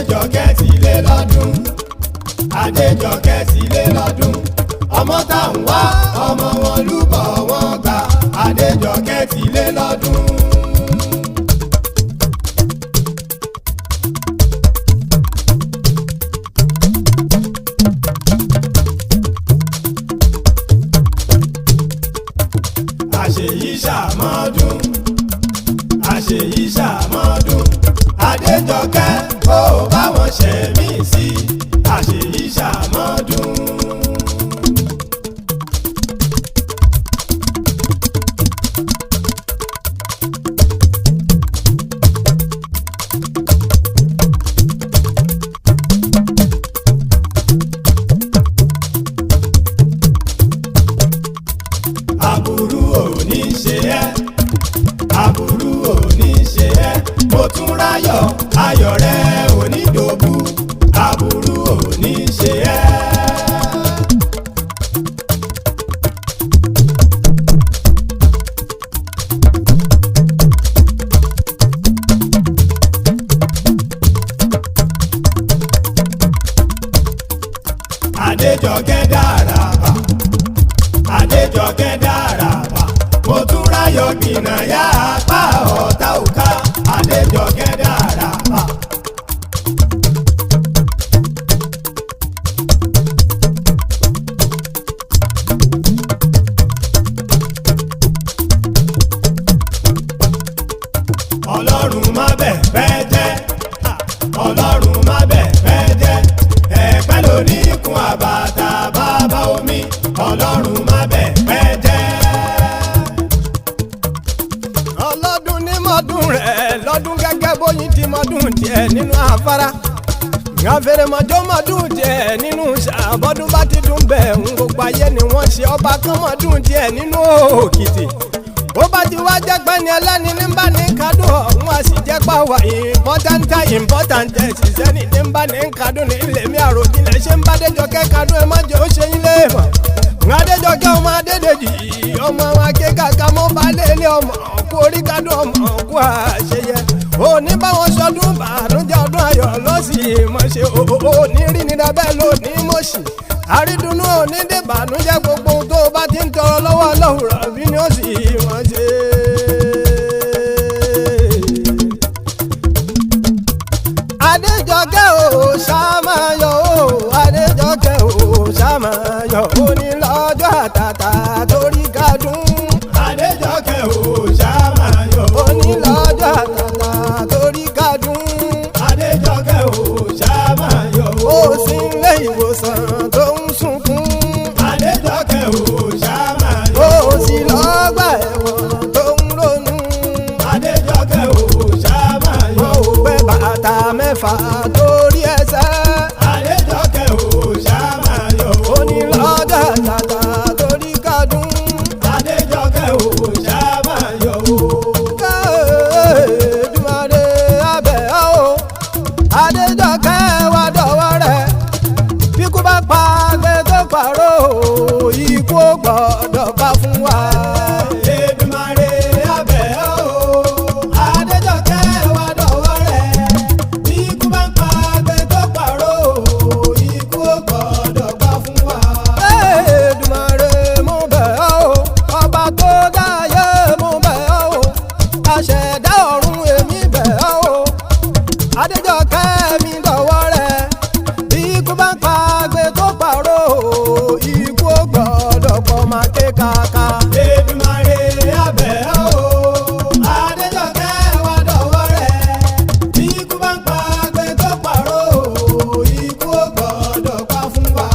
Adéjọkẹ́ ti lé lọ́dún. Adéjọkẹ́ ti lé lọ́dún. Ọmọ tá ń wá ọmọ wọn lúbọ̀ wọn gbà. Adéjọkẹ́ ti lé lọ́dún. Àṣèyí ṣàmọ́dún. Àṣèyí ṣàmọ́dún. Adéjọkẹ́ ó bá wọn ṣẹ̀mí sí. Àṣèyí ṣàmọ́dún. Aburú ò ní ṣe ẹ́, aburú ò ní ṣe ẹ́, mo tún ráyọ̀, ayọ̀ rẹ ò ní dòbu, aburú ò ní ṣe ẹ́. Adéjọkẹ́ dáraba, Adéjọkẹ́ dáraba, mo tún ráyọ̀ gbìnàyà apá ọ̀tá òká. Adéjọkẹ́ dáraba. Ọlọ́run má bẹ̀ fẹ́ jẹ́, Ọlọ́run má bẹ̀ fẹ́ jẹ́, ẹ̀pẹ́ lórí ikùn àbàtà bàbá omi. Ọlọ́run má bẹ̀ fẹ́ jẹ́. Ọlọ́dún ní mọ́dún rẹ̀ lọ́dún gẹ́gẹ́ bóyin ti mọ́dún tiẹ̀ nínú afárá. Àfẹ̀rẹ̀mọ́jọ́ mọ́dún tiẹ̀ nínú ṣàbọ́dún bá ti dùn bẹ́ẹ̀ ń gbogbo ayé ni wọ́n ṣe ọba kan mọ́dún tiẹ̀ nínú òkìtì. Bó bá ti wá jẹ́ pẹ́ ni ẹlẹ́ni ní bá ní kádùn ọ̀hún a sì jẹ́ pàwọ́ important ṣiṣẹ́ ní bá ní kádùn ní ilé mi àròjinlẹ̀ ṣé ń bá Adéjọkẹ́ kádùn ẹ má jẹ́ ó ṣe ilé mọ̀. Adéjọkẹ́ ọmọ Adédèjì ọmọ akékàkà mọ́ bá lélẹ̀ ọmọ kú orí kádùn ọmọ kú àṣeyẹ. Òní báwọn sọdún bànújẹ́ ọdún ayọ̀ lọ́sìn mọ̀ ṣe òní rí ni dábẹ́ lóní mọ̀ṣì. Àrídùnnú òní dé bànújẹ́ gbogbo ohun tó bá ti ń tọrọ lọ́wọ́ Ọlọ́run rọ̀bí ni ó sì mọ̀ ṣe. Adéjọkẹ́ ò ṣàmáyọ̀ o, Adéjọkẹ́ ò ṣàmáyọ̀ o ní lọ́jọ́ àtàtà torí kádùn. Adéjọkẹ́ ò ṣàmáyọ̀ o ní lọ́jọ́ àtàtà torí kádùn. Adéjọkẹ́ ò ṣàmáyọ̀ ó sì ń lé ìwòsàn tó ń sunkún. Adéjọkẹ́ ò ṣàmáyọ̀ ó sì lọ́gbà ẹ̀wọ̀n tó ń ronú. Adéjọkẹ́ ò ṣàmáyọ̀ ó pẹ́ bàtà mẹ́fà torí ẹsẹ̀. Adéjọkẹ́ ò ṣàmáyọ̀ ó ní lọ́jọ́ àtàtà torí kádùn. Adéjọkẹ́ ò ṣàmáyọ̀ Èdùmàrè abẹ́ ọ́ o, Adéjọkẹ́ wá dọ̀wọ́ rẹ̀. Bí kú bá pa àgbẹ̀ tó pàrọ̀ ikú ò gbọ́dọ̀ pa fún wa. Èdùmàrè abẹ́ ọ́ Adéjọkẹ́ wá dọ̀wọ́ rẹ̀. Bí ikú bá ń pa àgbẹ̀ tó pàrọ̀ ikú ò gbọ́dọ̀ pa fún wa. Èdùmàrè mo bẹ̀ ọ́ o, ọba tó dáyé mo bẹ̀ ọ́ o, aṣẹ̀dá ọ̀run èmi bẹ̀ ọ́ o. Adéjọkẹ́ mi dọ̀wọ́ rẹ̀. Bí ikú bá ń pa àgbẹ̀ tó pàrọ̀ ikú ò gbọ́dọ̀ pọ̀ máa ké kàkà. Èdùmàrè abẹ́ ọ́ Adéjọkẹ́ wá dọ̀wọ́ rẹ̀. Bí ikú bá ń pa àgbẹ̀ tó pàrọ̀ ikú ò gbọ́dọ̀ pa fún wa.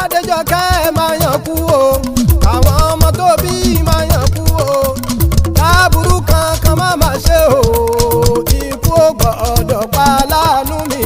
Adéjọkẹ́ máa yàn kú o, àwọn ọmọ tó bí máa yàn kú o, láburú kankan má má ṣe o, ikú ò gbọ́dọ̀ pa láàánú mi.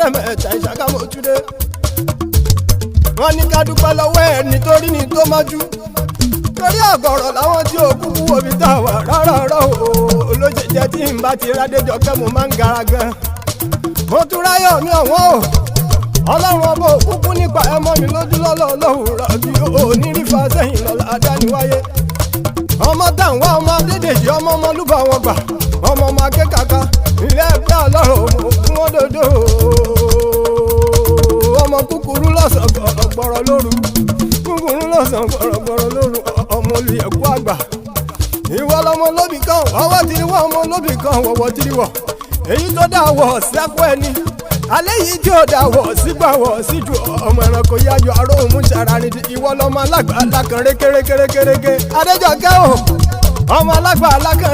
fẹ́rẹ̀mẹ̀ta ìṣàgámọ̀ túnde. wọ́n ní ká dúpẹ́ lọ́wọ́ ẹ̀ nítorí ní tó mọ́jú. torí ọ̀gọ̀rọ̀ làwọn tí ò kúkú wo mi tà wá rárá o olóṣèjẹ tí n bá ti rádéjọkẹ́ mo máa ń gara gan. mo tún ráyọ̀ mi ọ̀wọ́n o ọlọ́run ọmọ òkúkú nípa ẹmọ mi lójú lọ́lọ́ ọlọ́run rọ̀bì onírífà sẹ́yìn lọ́la adániwáyé. ọmọ táwọn ọmọ adédèjì ọmọ ọmọlúbà wọn gbà ọmọ ọmọ akẹ́kàkà ilé ẹgbẹ́ ọlọ́run fún wọn dòdò ọmọ kúkúrú lọ́sàn gbọ̀rọ̀gbọ̀rọ̀ lóru kúkúrú lọ́sàn gbọ̀rọ̀gbọ̀rọ̀ lóru ọmọ olùyẹ̀kú àgbà. ìwọ lọmọ lóbì kan ọwọ́ tìrìwọ̀ ọmọ lóbì kan wọ̀wọ̀ tìrìwọ̀ èyí tó dá wọ̀ sápò ẹni alẹ́ yìí tí ó dá wọ̀ sígbà wọ̀ síjú ọmọ ẹranko yáyọ aró òun ṣara ni ìwọ lọmọ alágbà alákan rékérékérékéréké Adéjọkẹ́ o ọmọ alágbà alákan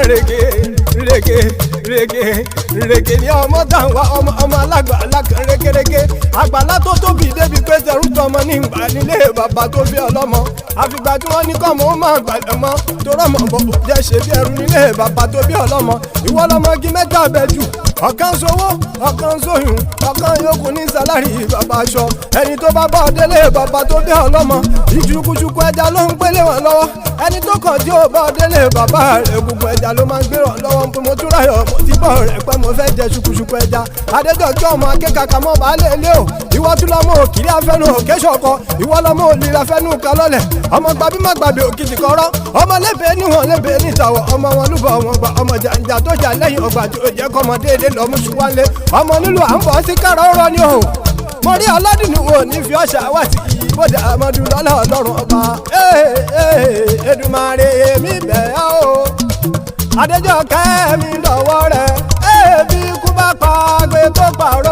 réké ní ọmọ táwọn ọmọ alágbà alákan rékéréké àgbàlá tó tóbi débi pé tẹrú tọmọ ní ìgbà nílé bàbá tó bí ọlọ́mọ àfìgbà tí wọ́n ní kọ́mọ ó máa gbàlẹ̀ mọ́ tó rọ́mọ bọ̀ jẹ́ ṣe bí ẹrú nílé bàbá tó bí ọlọ́mọ ìwọ lọmọ igi mẹ́ta bẹ́jù ọ̀kan sowó ọ̀kan sóyún ọ̀kan yòókù ní sálárì bàbá aṣọ ẹni tó bá bá ọdẹlé bàbá tó bí ọlọ́mọ ìjùkújùkú ẹja ló ń gbélé wọn lọ́wọ́ ẹni tó kàn tí ó bá ọdẹlé bàbá rẹ̀ gbogbo ẹja ló máa ń gbé wọn lọ́wọ́ pé mo tún ráyọ̀ mo ti bọ̀ rẹ̀ pé mo fẹ́ jẹ ṣùkúṣùkú ẹja Adéjọkẹ́ ọmọ akẹ́kàkà mọ́ baálé ilé o ìwọ tún lọ́mọ òkìrí afẹ́nu òkè ṣọ̀kọ ìwọ lọ́mọ òlìrà fẹ́nu kalọ́lẹ̀ ọmọ gbàbí má gbàgbé òkìtì kọ́rọ́ ọmọ lẹ́bẹ̀ẹ́ níwọ̀n lẹ́bẹ̀ẹ́ nítawọ̀ ọmọ wọn lúbọ̀ wọn gbà ọmọ jàǹjà tó jà lẹ́yìn ọgbà tí ó jẹ́ kọ́mọdé ilé lọ́mú ṣùwálé ọmọ nílùú à ń bọ̀ sí kára ọ̀rọ̀ ni o mo rí ọlọ́dúnrún wo ní fi ọ̀ṣà wá sí ibodè àmọ́dún lọ́lá ọlọ́run ọba Èdùmàrè mi bẹ̀ ọ́ o Adéjọkẹ́ mi lọ́wọ́ rẹ̀ bí ikú bá pa àgbẹ̀ tó pààrọ̀.